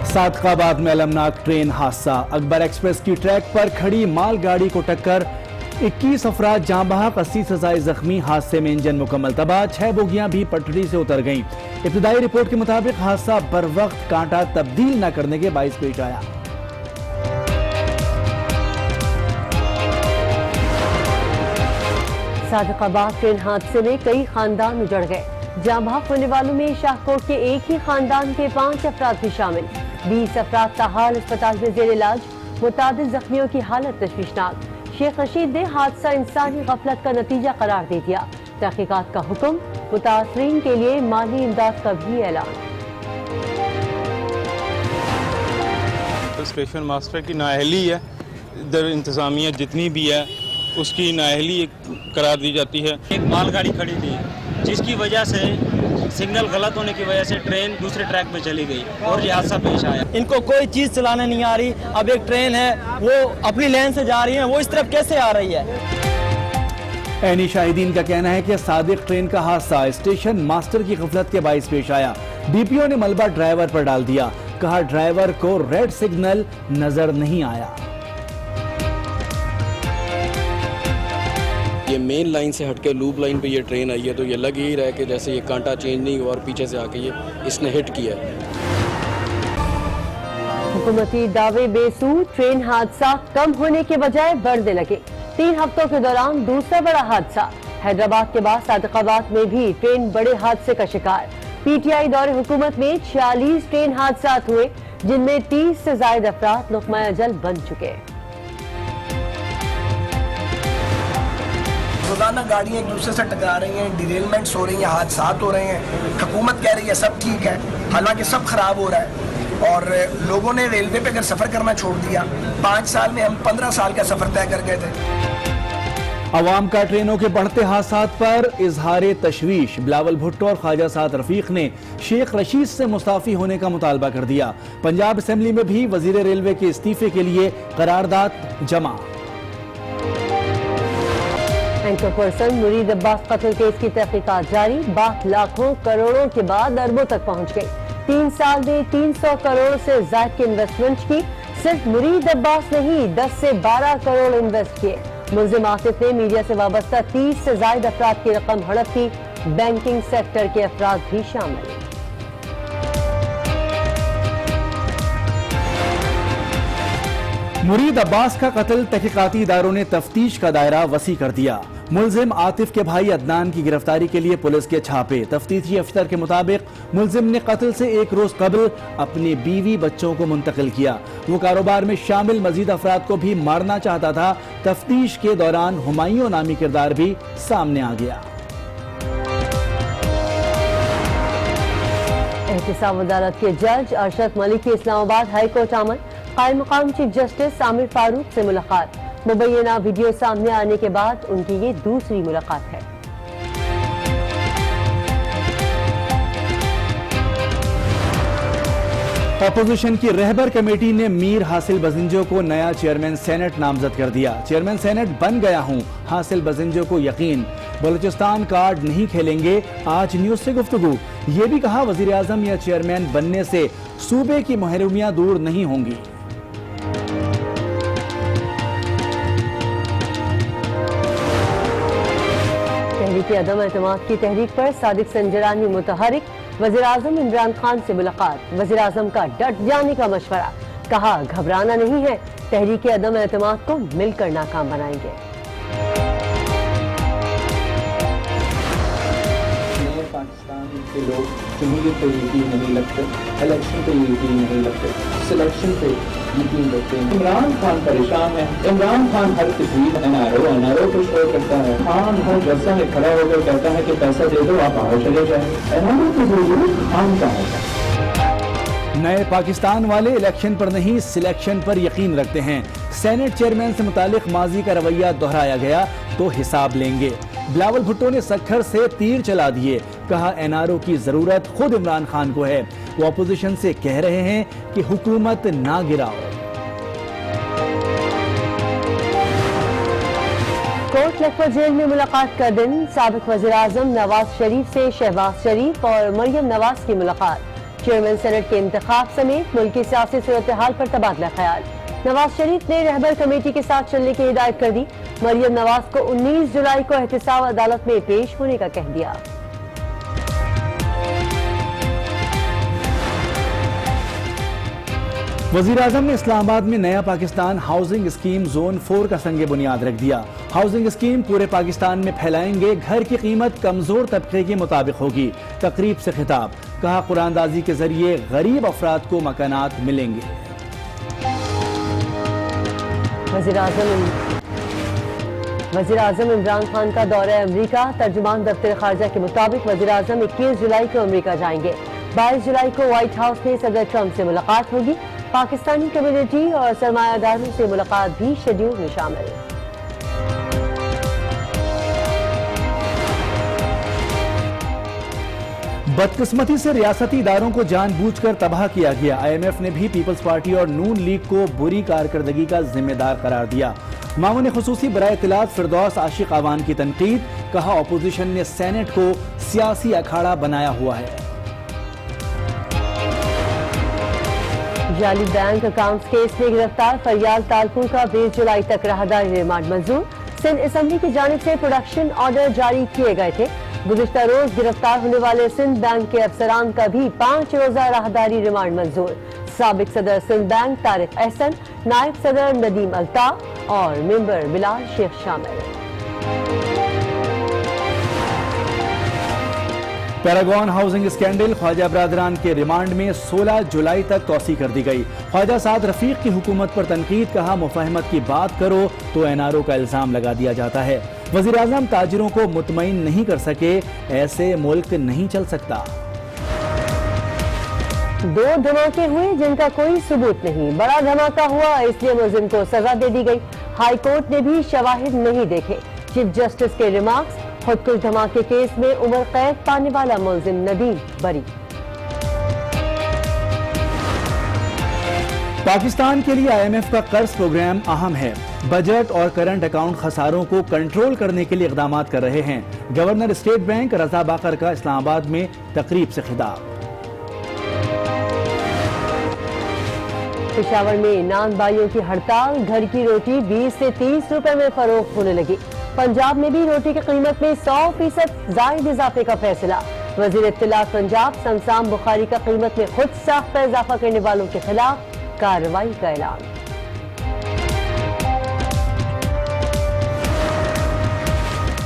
सादकाबाद में अलमनाक ट्रेन हादसा। अकबर एक्सप्रेस की ट्रैक पर खड़ी माल गाड़ी को टक्कर, 21 अफराद जाँ बहक, 80 से ज़ायद जख्मी। हादसे में इंजन मुकम्मल तबाह, 6 बोगियां भी पटरी से उतर गईं। इब्तिदाई रिपोर्ट के मुताबिक हादसा बर वक्त कांटा तब्दील न करने के बाइस पेश आया। सादकाबाद ट्रेन हादसे में कई खानदान उजड़ गए। जाँ बहक होने वालों में शाहकोट के एक ही खानदान के 5 अफराद भी शामिल। 20 अफराद ताहाल अस्पताल में जेर इलाज, मुतादिद जख्मियों की हालत तशवीशनाक। शेख रशीद ने हादसा इंसानी गफलत का नतीजा करार दे दिया। तहकीकात का हुक्म, मुतासरीन के लिए माली इमदाद का भी ऐलान। स्टेशन मास्टर की नाअहली है, इधर इंतजामिया जितनी भी है उसकी नाअहली करार दी जाती है। एक मालगाड़ी खड़ी थी जिसकी वजह से सिग्नल गलत होने की वजह से ट्रेन दूसरे ट्रैक पे चली गई और ये हादसा पेश आया। इनको कोई चीज़ चलाने नहीं आ रही। अब एक ट्रेन है वो अपनी लेन से जा रही है, वो इस तरफ कैसे आ रही है। ऐनी शाहिदीन का कहना है कि सादिक ट्रेन का हादसा स्टेशन मास्टर की गफलत के बाइस पेश आया। डीपीओ ने मलबा ड्राइवर पर डाल दिया, कहा ड्राइवर को रेड सिग्नल नजर नहीं आया। ये मेन लाइन से हटके लूप लाइन पे ये ट्रेन आई है, तो ये लग ही रहा है कि जैसे ये कांटा चेंज नहीं हुआ और पीछे से आके ये इसने हिट किया है। हुकूमती दावे बेसू, ट्रेन हादसा कम होने के बजाय बढ़ने लगे। 3 हफ्तों के दौरान दूसरा बड़ा हादसा। हैदराबाद के बाद सादकाबाद में भी ट्रेन बड़े हादसे का शिकार। पीटीआई दौरे हुकूमत में 46 ट्रेन हादसा हुए, जिनमें 30 से ज्यादा अफराद लुक़मा अजल बन चुके। रोजाना गाड़ियाँ एक दूसरे से टकरा रही हैं, डिरेलमेंट्स हो रही हैं, हादसा हो रहे हैं। हुकूमत कह रही है सब ठीक है, हालांकि सब खराब हो रहा है। और लोगों ने रेलवे पे अगर सफर करना छोड़ दिया, 5 साल में हम 15 साल का सफर तय कर गए थे। अवाम का ट्रेनों के बढ़ते हादसात पर इजहार तशवीश। बिलावल भुट्टो और ख्वाजा साद रफीक ने शेख रशीद से मुस्ताफी होने का मुतालबा कर दिया। पंजाब असेंबली में भी वजीर रेलवे के इस्तीफे के लिए करारदाद जमा। एंकर पर्सन मुरीद अब्बास कत्ल केस की तहकीकात जारी। बात लाखों करोड़ों के बाद अरबों तक पहुंच गई। 3 साल में 300 करोड़ से ज्यादा की इन्वेस्टमेंट की। सिर्फ मुरीद अब्बास नहीं, 10 से 12 करोड़ इन्वेस्ट किए। मुल्जिम आसिफ ने मीडिया से वाबस्ता 30 से ज्यादा अफराद की रकम हड़प की। बैंकिंग सेक्टर के अफराद भी शामिल। मुरीद अब्बास का कत्ल, तहकीकाती इदारों ने तफ्तीश का दायरा वसी कर दिया। मुल्जिम आतिफ के भाई अदनान की गिरफ्तारी के लिए पुलिस के छापे। तफ्तीशी अफसर के मुताबिक मुल्जिम ने कत्ल से 1 रोज कबल अपने बीवी बच्चों को मुंतकिल किया। वो कारोबार में शामिल मजीद अफराद को भी मारना चाहता था। तफ्तीश के दौरान हुमायूं नामी किरदार भी सामने आ गया। एहतसाब अदालत के जज अरशद मलिक की इस्लामाबाद हाई कोर्ट आमद। कायम मकाम चीफ जस्टिस आमिर फारूक से मुलाकात। मुबैना वीडियो सामने आने के बाद उनकी ये दूसरी मुलाकात है। अपोजिशन की रहबर कमेटी ने मीर हासिल बजिंजो को नया चेयरमैन सेनेट नामजद कर दिया। चेयरमैन सेनेट बन गया हूं, हासिल बजिंजो को यकीन। बलूचिस्तान कार्ड नहीं खेलेंगे, आज न्यूज से गुफ्तगू। ये भी कहा वजीर आजम या चेयरमैन बनने से सूबे की महरूमियां दूर नहीं होंगी। तहरीक अदम एतमाद की तहरीक पर सादिक संजरानी मुतहरिक। वज़ीर आज़म इमरान खान से मुलाकात। वज़ीर आज़म का डट जाने का मशवरा। कहा घबराना नहीं है, तहरीक अदम एतमाद को मिलकर नाकाम बनाएंगे। पाकिस्तान के लोग जमहूरियत पे यकीन नहीं रखते, इलेक्शन पे यकीन नहीं रखते, सिलेक्शन पे यकीन रखते हैं। इमरान खान परेशान है। इमरान खान हर तस्वीर एनआरओ को शो करता है। खान हर जलसा में खड़ा होकर कहता है कि पैसा दे दो, आप बाहर चले जाए। एनआरओ की जरूरत खान का है। नए पाकिस्तान वाले इलेक्शन पर नहीं, सिलेक्शन पर यकीन रखते हैं। सेनेट चेयरमैन से मुतालिक माजी का रवैया दोहराया गया तो हिसाब लेंगे। बिलावल भुट्टो ने सखर से तीर चला दिए। कहा एनआरओ की जरूरत खुद इमरान खान को है। वो अपोजिशन से कह रहे हैं कि हुकूमत ना गिराओ। कोट लखपत जेल में मुलाकात का दिन। साबिक वज़ीर आज़म नवाज शरीफ से शहबाज शरीफ और मरियम नवाज की मुलाकात। चेयरमैन सेनेट के इंतखाब समेत मुल्की सियासी सूरत हाल पर तबादला ख्याल। नवाज शरीफ ने रहबर कमेटी के साथ चलने की हिदायत कर दी। मरियम नवाज को 19 जुलाई को एहतिसाब अदालत में पेश होने का कह दिया। वजीर आजम ने इस्लामाबाद में नया पाकिस्तान हाउसिंग स्कीम जोन 4 का संग बुनियाद रख दिया। हाउसिंग स्कीम पूरे पाकिस्तान में फैलाएंगे, घर की कीमत कमजोर तबके के मुताबिक होगी। तकरीब से खिताब, कहा कुरानदाजी के जरिए गरीब अफराद को मकानात मिलेंगे। वजीर आजम इमरान खान का दौरा अमरीका। तर्जुमान दफ्तर खारजा के मुताबिक वजीर आजम 21 जुलाई को अमरीका जाएंगे। 22 जुलाई को व्हाइट हाउस में सदर ट्रंप से मुलाकात होगी। पाकिस्तानी कम्युनिटी और सरमायादारों से मुलाकात भी शेड्यूल में शामिल। बदकिस्मती से रियासती इदारों को जानबूझकर तबाह किया गया। IMF ने भी पीपल्स पार्टी और नून लीग को बुरी कारकर्दगी का जिम्मेदार करार दिया। मामून खुसूसी बराए इत्तलात फिरदौस आशिक अवान की तनकीद, कहा अपोजिशन ने सेनेट को सियासी अखाड़ा बनाया हुआ है। जाली बैंक अकाउंट्स केस में गिरफ्तार फरियाल तालपुर का 20 जुलाई तक राहदारी रिमांड मंजूर। सिंध असेंबली की जानिब से प्रोडक्शन ऑर्डर जारी किए गए थे। गुज़िश्ता रोज गिरफ्तार होने वाले सिंध बैंक के अफसरान का भी 5 रोजा राहदारी रिमांड मंजूर। साबिक सदर सिंध बैंक तारिक अहसन, नायब सदर नदीम अल्ताफ और मेंबर बिलाल शेख शामिल। पैरागॉन हाउसिंग स्कैंडल, ख्वाजा बरादरान के रिमांड में 16 जुलाई तक तौसी कर दी गई। ख्वाजा साद रफीक की हुकूमत पर तनकीद, कहा मुफाहमत की बात करो तो NRO का इल्जाम लगा दिया जाता है। वजीर आजम ताजिरों को मुतमईन नहीं कर सके, ऐसे मुल्क नहीं चल सकता। 2 धमाके हुए जिनका कोई सबूत नहीं। बड़ा धमाका हुआ इसलिए मुलजिम को सजा दे दी गई। हाई कोर्ट ने भी शवाहिद नहीं देखे। चीफ जस्टिस के रिमार्क्स, खुदकुश धमाके केस में उम्र कैद पाने वाला मुलजिम नदीम बरी। पाकिस्तान के लिए IMF का कर्ज प्रोग्राम अहम है। बजट और करंट अकाउंट खसारों को कंट्रोल करने के लिए इकदाम कर रहे हैं। गवर्नर स्टेट बैंक रजा बाकर का इस्लामाबाद में तकरीब से खिताब। पेशावर में नान भाइयों की हड़ताल, घर की रोटी 20 से 30 रुपए में फरोख्त होने लगी। पंजाब में भी रोटी की कीमत में 100% जायद इजाफे का फैसला। वजीर इत्तलात पंजाब समसाम बुखारी का कीमत में खुद साख्ता इजाफा करने वालों के खिलाफ कार्रवाई का ऐलान।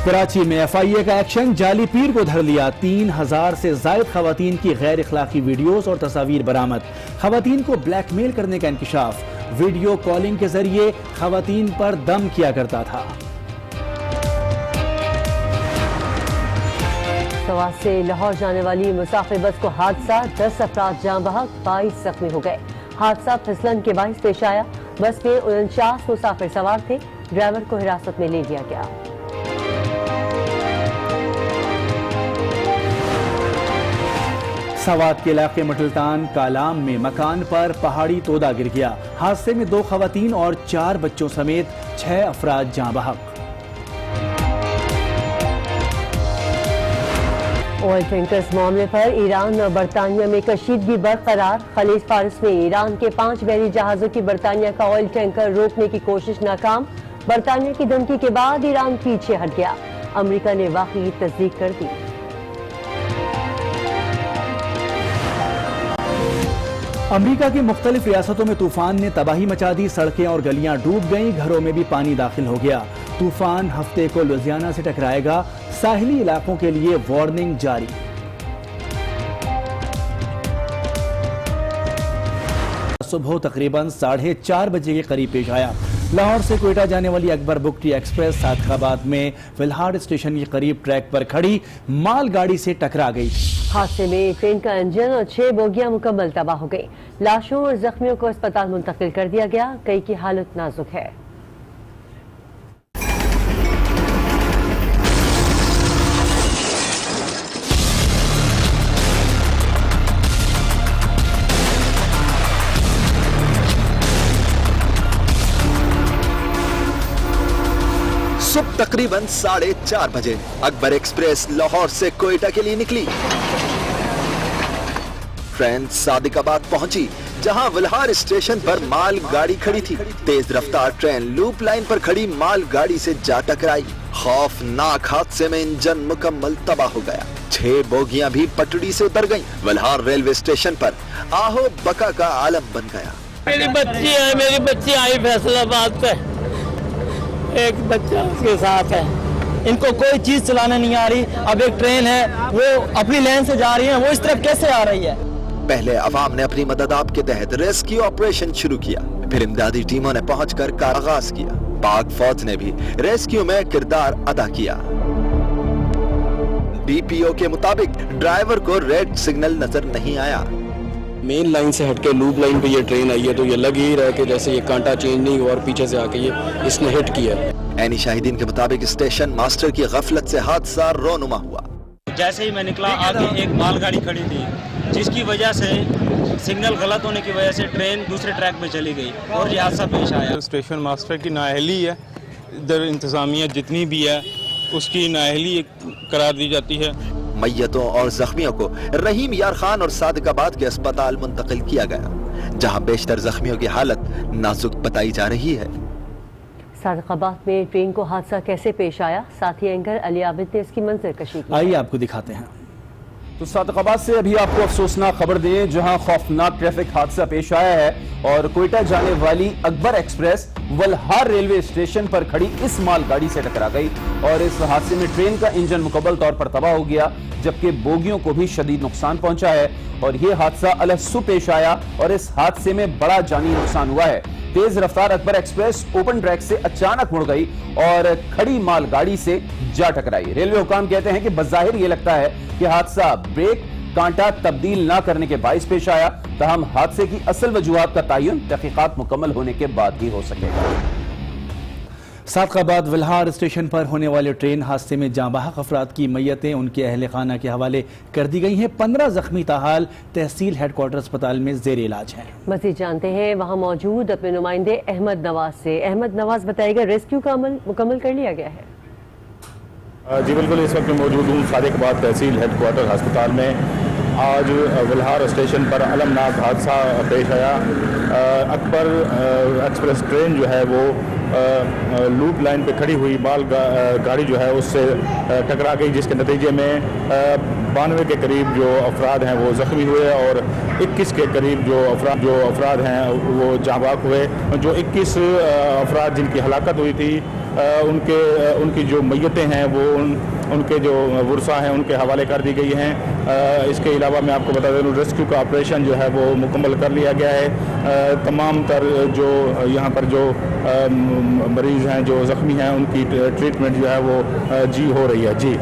कराची में FIA का एक्शन, जाली पीर को धर लिया। 3000 से जायद खवातीन की गैर इखलाकी वीडियोस और तस्वीर बरामद। खवातीन को ब्लैकमेल करने का इंकशाफ, वीडियो कॉलिंग के जरिए खवातीन पर दम किया करता था। सवात से लाहौर जाने वाली मुसाफिर बस को हादसा, 10 अफराद जान बहक, 22 जख्मी हो गए। हादसा फिसलन के बाइस पेश आया। बस में 49 मुसाफिर सवार थे। ड्राइवर को हिरासत में ले लिया गया। सवात के इलाके मटलतान कालाम में मकान पर पहाड़ी तोदा गिर गया। हादसे में 2 खवातीन और 4 बच्चों समेत 6 अफराद जाँ बहक। ऑयल टैंकर्स मामले पर ईरान और बरतानिया में कशीदगी बरकरार। खलीज फारस में ईरान के 5 बहरी जहाजों की बरतानिया का ऑयल टैंकर रोकने की कोशिश नाकाम। बरतानिया की धमकी के बाद ईरान पीछे हट गया। अमेरिका ने वाकई की तस्दीक कर दी। अमेरिका की मुख्तलिफ रियासतों में तूफान ने तबाही मचा दी। सड़कें और गलियां डूब गईं, घरों में भी पानी दाखिल हो गया। तूफान हफ्ते को लुधियाना से टकराएगा। साहिली इलाकों के लिए वार्निंग जारी। सुबह तकरीबन 4:30 बजे के करीब पेश आया। लाहौर से कोयटा जाने वाली अकबर बुकटी एक्सप्रेस सादखाबाद में फिलहाल स्टेशन के करीब ट्रैक पर खड़ी मालगाड़ी से टकरा गई। हादसे में ट्रेन का इंजन और 6 बोगियां मुकम्मल तबाह हो गई। लाशों और जख्मियों को अस्पताल मुंतकिल कर दिया गया। कई की हालत नाजुक है। सुबह तकरीबन 4:30 बजे अकबर एक्सप्रेस लाहौर से कोयटा के लिए निकली। ट्रेन सादिकाबाद पहुंची, जहां विल्हार स्टेशन पर माल गाड़ी खड़ी थी। तेज रफ्तार ट्रेन लूप लाइन पर खड़ी माल गाड़ी से जा टकराई। खौफनाक हादसे में इंजन मुकम्मल तबाह हो गया। 6 बोगियां भी पटड़ी से उतर गईं। विल्हार रेलवे स्टेशन पर आहो बका का आलम बन गया। मेरी बच्ची आई फैसलाबाद से, एक बच्चा उसके साथ है। इनको कोई चीज चलाने नहीं आ रही। अब एक ट्रेन है, वो अपनी लेन से जा रही है, वो इस तरफ कैसे आ रही है? पहले अवाम ने अपनी मदद आप के तहत रेस्क्यू ऑपरेशन शुरू किया, फिर इमदादी टीमों ने पहुंचकर का आगाज किया। पाक फौज ने भी रेस्क्यू में किरदार अदा किया। डीपीओ के मुताबिक ड्राइवर को रेड सिग्नल नजर नहीं आया। मेन लाइन से हटके लूप लाइन पे ये ट्रेन आई है, तो ये लग ही रहा है कि जैसे ये कांटा चेंज नहीं हुआ और पीछे से आके ये इसने हिट किया। ऐनी शाहिदीन के मुताबिक स्टेशन मास्टर की गफलत से हादसा रोनुमा हुआ। जैसे ही मैं निकला, आगे एक मालगाड़ी खड़ी थी, जिसकी वजह से सिग्नल गलत होने की वजह से ट्रेन दूसरे ट्रैक पे चली गई और ये हादसा पेश आया। स्टेशन मास्टर की नाअहली है, इधर इंतज़ामिया जितनी भी है उसकी नाअहली करार दी जाती है। मैयतों और जख्मियों को रहीम यार खान और सादिकाबाद के अस्पताल मुंतकिल किया गया, जहां बेशतर जख्मियों की हालत नाजुक बताई जा रही है। सादिकाबाद में ट्रेन को हादसा कैसे पेश आया, साथी एंकर अली आबिद ने इसकी मंजर कशी की। आइए आपको दिखाते हैं। तो सादिकाबाद से अभी आपको अफसोसनाक खबर दें, जहां खौफनाक ट्रैफिक हादसा पेश आया है और कोयटा जाने वाली अकबर एक्सप्रेस विल्हार रेलवे स्टेशन पर खड़ी इस मालगाड़ी से टकरा गई और इस हादसे में ट्रेन का इंजन मुकम्मल तौर पर तबाह हो गया, जबकि बोगियों को भी शदीद नुकसान पहुंचा है। और ये हादसा अलहसु पेश आया और इस हादसे में बड़ा जानी नुकसान हुआ है। तेज रफ्तार अकबर एक्सप्रेस ओपन ट्रैक से अचानक मुड़ गई और खड़ी मालगाड़ी से जा टकराई। रेलवे हुकाम कहते हैं कि बज़ाहिर ये लगता है कि हादसा ब्रेक कांटा तब्दील ना करने के बाइस पेश आया, तहम हादसे की असल वजूहात का तयन तहकीकात मुकम्मल होने के बाद ही हो सकेगा। सादिकाबाद विल्हार स्टेशन पर होने वाले ट्रेन हादसे में जांबाहक अफराद की मैयतें उनके अहल खाना के हवाले कर दी गई हैं। 15 जख्मी ताहाल तहसील हेडक्वार्टर अस्पताल में जेर इलाज हैं। मज़ीद जानते हैं वहाँ मौजूद अपने नुमाइंदे अहमद नवाज से। अहमद नवाज बताएगा, रेस्क्यू का अमल मुकम्मल कर लिया गया है? जी बिल्कुल, इस वक्त मौजूद हूँ सादिकाबाद तहसील हेडक्वार्टर अस्पताल में। आज विल्हार स्टेशन पर अलमनाक हादसा पेश आया। अकबर एक्सप्रेस ट्रेन जो है वो लूप लाइन पे खड़ी हुई माल गाड़ी जो है उससे टकरा गई, जिसके नतीजे में 92 के करीब जो अफराद हैं वो ज़ख्मी हुए और 21 के करीब जो अफराद हैं वो जाँबाक हुए। जो 21 अफराद जिनकी हलाकत हुई थी उनकी जो मैयतें हैं वो उनके जो वर्सा हैं उनके हवाले कर दी गई हैं। इसके अलावा मैं आपको बता दूं, रेस्क्यू का ऑपरेशन जो है वो मुकम्मल कर लिया गया है। तमाम तर जो यहाँ पर जो मरीज़ हैं जो ज़ख्मी हैं उनकी ट्रीटमेंट जो है वो जी हो रही है। जी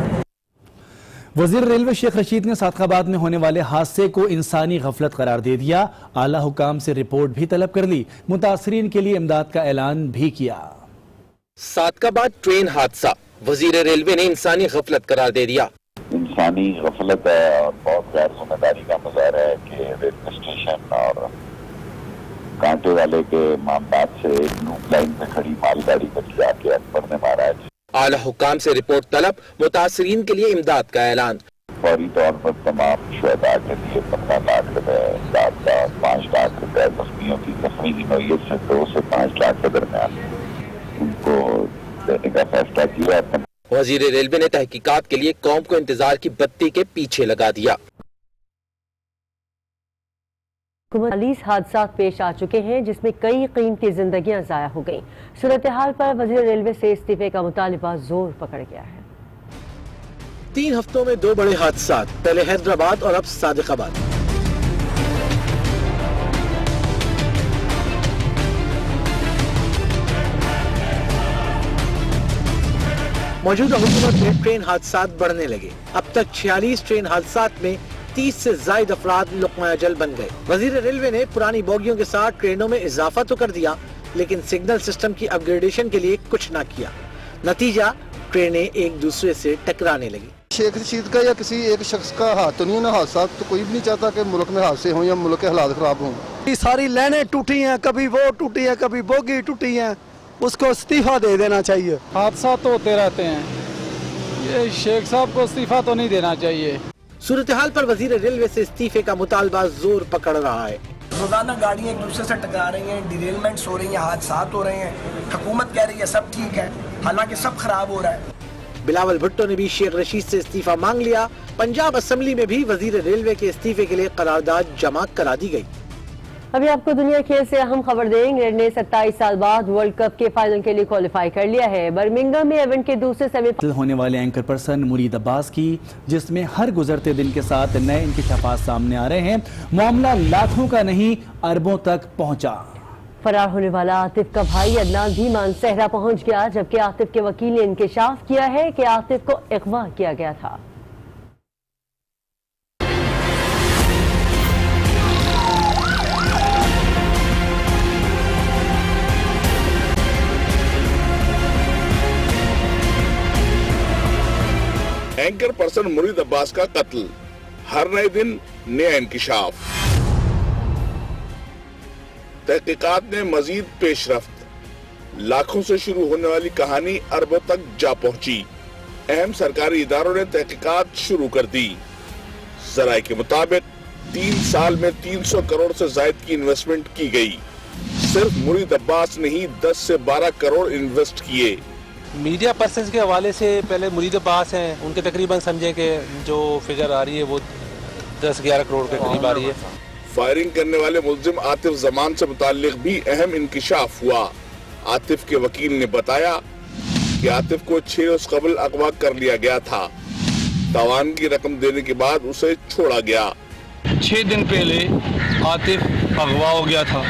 वज़ीर रेलवे शेख रशीद ने सादिकाबाद में होने वाले हादसे को इंसानी गफलत करार दे दिया। आला हुकाम से रिपोर्ट भी तलब कर ली, मुतासरीन के लिए इमदाद का ऐलान भी किया। सादिकाबाद ट्रेन हादसा वजीर रेलवे ने इंसानी गफलत करार दे दिया। इंसानी गफलत है और बहुत गैर जिम्मेदारी का मुजाहरा है कि रेलवे स्टेशन और कांटे वाले के मामला से लूप लाइन में खड़ी मालगाड़ी को जाके अकबर ने मारा है। आला हुकाम से रिपोर्ट तलब, मुतासरीन के लिए इमदाद का ऐलान। फौरी तौर पर तमाम शुहदा के लिए 15 लाख रुपए, 5 लाख रुपए जख्मियों की जख्मी की नौयत से 2 से 5 लाख के दरमियान उनको देने का फैसला किया। वजीर रेलवे ने तहकीकात के लिए कौम को इंतजार की बत्ती के पीछे लगा दिया। 40 हादसा पेश आ चुके हैं, जिसमें कई कीमती जिंदगियां जाया हो गईं। सूरत हाल पर वजीर रेलवे से इस्तीफे का मुतालिबा जोर पकड़ गया है। 3 हफ्तों में 2 बड़े हादसा, पहले हैदराबाद और अब सादिकाबाद। मौजूदा हुकूमत में ट्रेन हादसा बढ़ने लगे। अब तक 46 ट्रेन हादसा में 30 से ज्यादा अफराद लुक़मा अजल बन गए। वजीर रेलवे ने पुरानी बोगियों के साथ ट्रेनों में इजाफा तो कर दिया, लेकिन सिग्नल सिस्टम की अपग्रेडेशन के लिए कुछ न किया। नतीजा, ट्रेनें एक दूसरे से टकराने लगी। शेख रशीद का या किसी एक शख्स का हाथ तो नहीं ना, हादसा तो कोई भी नहीं चाहता कि मुल्क में हादसे हों या मुल्क के हालात खराब हों। सारी लाइनें टूटी हैं, कभी वो टूटी है, कभी बोगी टूटी है, उसको इस्तीफा दे देना चाहिए। हादसा तो होते रहते हैं, ये शेख साहब को इस्तीफा तो नहीं देना चाहिए। सूरत-ए-हाल पर वजीर रेलवे से इस्तीफे का मुतालबा जोर पकड़ रहा है। रोजाना गाड़ियाँ एक दूसरे से टकरा रही हैं, डिरेलमेंट्स हो रही हैं, हादसात हो रहे हैं। हुकूमत कह रही है सब ठीक है, हालांकि सब खराब हो रहा है। बिलावल भुट्टो ने भी शेख रशीद से इस्तीफा मांग लिया। पंजाब असेंबली में भी वजीर रेलवे के इस्तीफे के लिए करारदाद जमा करा दी गई। अभी आपको दुनिया खेल से अहम खबर दें। इंग्लैंड ने 27 साल बाद वर्ल्ड कप के फाइनल के लिए क्वालिफाई कर लिया है। बर्मिंघम में इवेंट के दूसरे सेमीफाइनल होने वाले एंकर पर्सन मुरीद अब्बास की, जिसमें हर गुजरते दिन के साथ नए इंकशाफात सामने आ रहे हैं। मामला लाखों का नहीं, अरबों तक पहुंचा। फरार होने वाला आतिफ का भाई अदनान भी मानसहरा पहुंच गया, जबकि आतिफ के वकील ने इंकशाफ किया है कि आतिफ को अगवा किया गया था। एंकर पर्सन मुरीद अब्बास का कत्ल, हर नए दिन नया इंकिशाफ। तहकीकात ने मजीद पेशरफ्त, लाखों से शुरू होने वाली कहानी अरबों तक जा पहुंची। अहम सरकारी इदारों ने तहकीकात शुरू कर दी। जराये के मुताबिक 3 साल में 300 करोड़ से ज्यादा की इन्वेस्टमेंट की गई। सिर्फ मुरीद अब्बास ने ही 10 से 12 करोड़ इन्वेस्ट किए। मीडिया पर्सन के हवाले से पहले मुरीद अब्बास हैं, उनके तकरीबन समझे कि जो फिगर आ रही है वो 10-11 करोड़ के करीब आ रही है। फायरिंग करने वाले मुल्जिम आतिफ जमान से मुताल्लिक भी अहम इंकिशाफ हुआ। आतिफ के वकील ने बताया कि आतिफ को 6 रोज कबल अगवा कर लिया गया था। तावान की रकम देने के बाद उसे छोड़ा गया। 6 दिन पहले आतिफ अगवा हो गया था,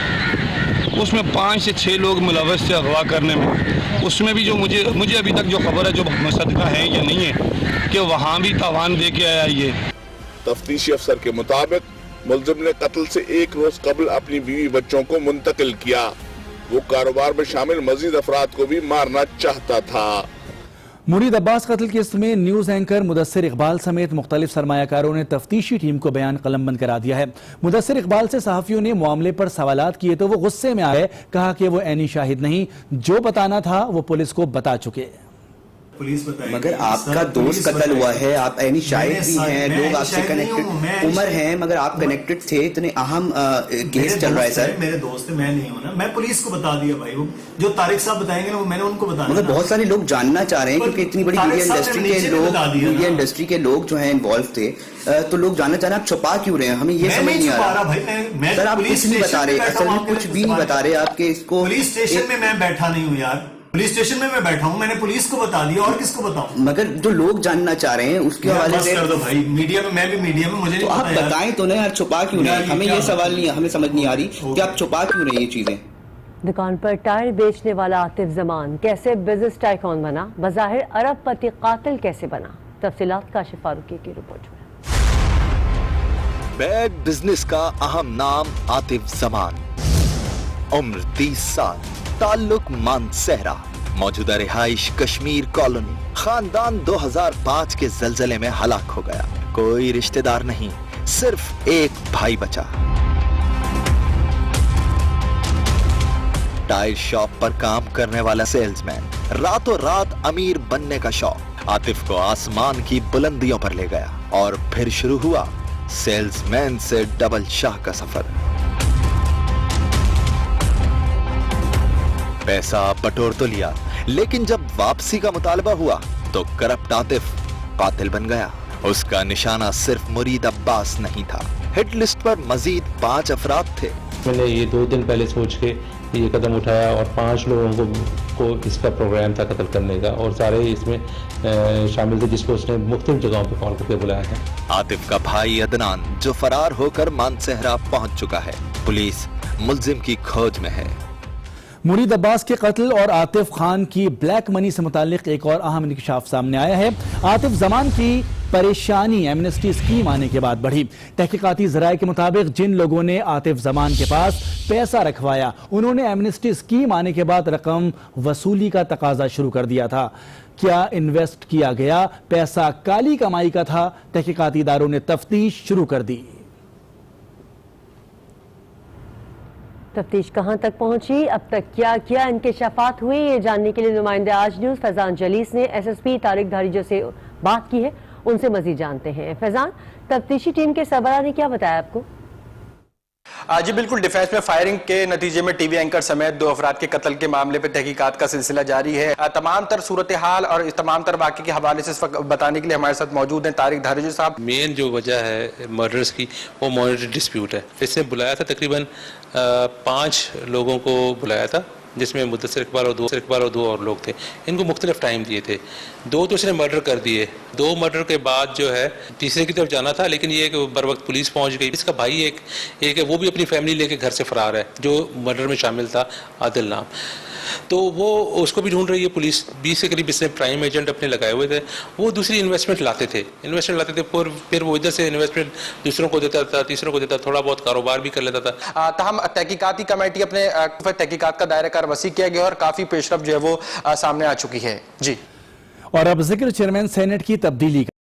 उसमें 5 से 6 लोग मुलव्वस थे अगवा करने में। उसमें भी जो मुझे अभी तक जो खबर है, जो मुसद्दका है या नहीं है, कि वहाँ भी तावान दे के आया ये। तफ्तीशी अफसर के मुताबिक मुल्जिम ने कत्ल से 1 रोज कबल अपनी बीवी बच्चों को मुंतकिल किया। वो कारोबार में शामिल मजीद अफराद को भी मारना चाहता था। मुरीद अब्बास कत्ल केस में न्यूज एंकर मुदस्सिर इकबाल समेत मुख्तलिफ सरमायाकारों ने तफ्तीशी टीम को बयान कलमबंद करा दिया है। मुदस्सिर इकबाल से सहाफियों ने मामले पर सवालात किए तो वो गुस्से में आए, कहा कि वो ऐनी शाहिद नहीं, जो बताना था वो पुलिस को बता चुके। मगर आपका दोस्त कत्ल हुआ है, आप ऐनी शाहिद भी हैं, लोग आपसे कनेक्टेड उमर हैं, मगर आप कनेक्टेड थे, इतने अहम केस चल रहा है सर। मेरे दोस्त मैं नहीं हूं ना, मैं पुलिस को बता दिया भाई, वो जो तारिक साहब बताएंगे ना वो मैंने उनको बता दिया। मगर बहुत सारे लोग जानना चाह रहे हैं क्योंकि इतनी बड़ी मीडिया इंडस्ट्री के लोग जो है इन्वॉल्व थे, तो लोग जानना चाह रहे हैं आप छुपा क्यों रहे हैं, हमें ये समझ नहीं आ रहा। सर आप कुछ नहीं बता रहे, असल में कुछ भी नहीं बता रहे आपके इसको। पुलिस स्टेशन में मैं बैठा नहीं हूँ यार, पुलिस स्टेशन में मैं बैठा हूँ, मैंने पुलिस को बता दिया, और किसको बताऊं? मगर जो लोग जानना चाह रहे हैं उसके हवाले से कर दो भाई, मीडिया में, मैं भी मीडिया में, मुझे तो आप बताएं तो ना यार, छुपा क्यों रहे हैं? हमें ये सवाल नहीं, हमें समझ नहीं आ रही कि आप छुपा क्यों रहे हैं ये चीजें। दुकान पर टायर बेचने वाला आतिफ जमान कैसे बिजनेस टाइकॉन बना, बज़ाहिर अरब पति कातिल कैसे बना, तफसीलात काशिफ फारूकी की रिपोर्ट में। बैग बिजनेस का अहम नाम आतिफ जमान, उम्र 30 साल, ताल्लुक मानसहरा, मौजूदा रिहाइश कश्मीर कॉलोनी। खानदान 2005 के जलजले में हलाक हो गया। कोई रिश्तेदार नहीं, सिर्फ एक भाई बचा। टायर शॉप पर काम करने वाला सेल्समैन, रातों रात अमीर बनने का शौक आतिफ को आसमान की बुलंदियों पर ले गया और फिर शुरू हुआ सेल्समैन से डबल शाह का सफर। पैसा बटोर तो लिया, लेकिन जब वापसी का मुतालबा हुआ तो करप्ट आतिफ कातिल बन गया। उसका निशाना सिर्फ मुरीद अब्बास नहीं था, हिट लिस्ट पर मजीद 5 अफराद थे। मैंने ये 2 दिन पहले सोच के ये कदम उठाया और 5 लोगों को इसका प्रोग्राम था कत्ल करने का, और सारे इसमें शामिल थे जिसको उसने मुख्तलिफ जगहों पर कॉल करके बुलाया था। आतिफ का भाई अदनान जो फरार होकर मानसहरा पहुंच चुका है, पुलिस मुल्जिम की खोज में है। मुरीद अब्बास के कत्ल और आतिफ खान की ब्लैक मनी से मुतालिक एक और अहम इंकशाफ सामने आया है। आतिफ जमान की परेशानी एमनेस्टी स्कीम आने के बाद बढ़ी। तहकीकाती जराये के मुताबिक जिन लोगों ने आतिफ जमान के पास पैसा रखवाया, उन्होंने एमनेस्टी स्कीम आने के बाद रकम वसूली का तकाजा शुरू कर दिया था। क्या इन्वेस्ट किया गया पैसा काली कमाई का था? तहकीकाती इदारों ने तफ्तीश शुरू कर दी। तफ्तीश कहां तक पहुंची, अब तक क्या क्या इंकशाफात हुए, ये जानने के लिए नुमाइंदे आज न्यूज फैजान जलीस ने SSP तारिक धारीजो से बात की है ان سے مزید جانتے ہیں۔ فیضان، تفتیشی ٹیم کے سربراہ نے کیا بتایا آپ کو؟ جی بالکل، ڈیفینس میں فائرنگ کے نتیجے میں ٹی وی اینکر سمیت 2 افراد کے قتل کے معاملے پہ تحقیقات کا سلسلہ جاری ہے۔ تمام تر صورتحال اور تمام تر واقعے کے حوالے سے اس وقت بتانے کے لیے ہمارے ساتھ موجود ہیں طارق دھاریجو صاحب۔ مین جو وجہ ہے مرڈرز کی وہ مانیٹری ڈسپیوٹ ہے۔ اس نے بلایا تھا تقریباً 5 لوگوں کو بلایا تھا، جس میں مدثر اقبال اور 2 اور لوگ تھے۔ ان کو مختلف ٹائم دیے تھے، 2 تو اس نے مرڈر کر دیے، 2 مرڈر کے بعد جو ہے تیسرے کی طرف جانا تھا، لیکن یہ کہ بر وقت پولیس پہنچ گئی۔ اس کا بھائی ایک ہے، وہ بھی اپنی فیملی لے کے گھر سے فرار ہے، جو مرڈر میں شامل تھا، عادل نام، تو وہ اس کو بھی ڈھونڈ رہی ہے پولیس۔ 20 کے قریب اس نے پرائم ایجنٹ اپنے لگائے ہوئے تھے، وہ دوسری انویسٹمنٹ لاتے تھے، پھر وہ ادھر سے انویسٹمنٹ دوسروں کو دیتا تھا، تیسروں کو دیتا، تھوڑا بہت کاروبار بھی کر لیتا تھا۔ تاہم تحقیقاتی کمیٹی اپنے تحقیقات کا دائرہ کار وسیع کیا گیا اور کافی پیش رفت جو ہے وہ سامنے آ چکی ہے۔ جی، اور اب ذکر چیئرمین سینٹ کی تبدیلی کا۔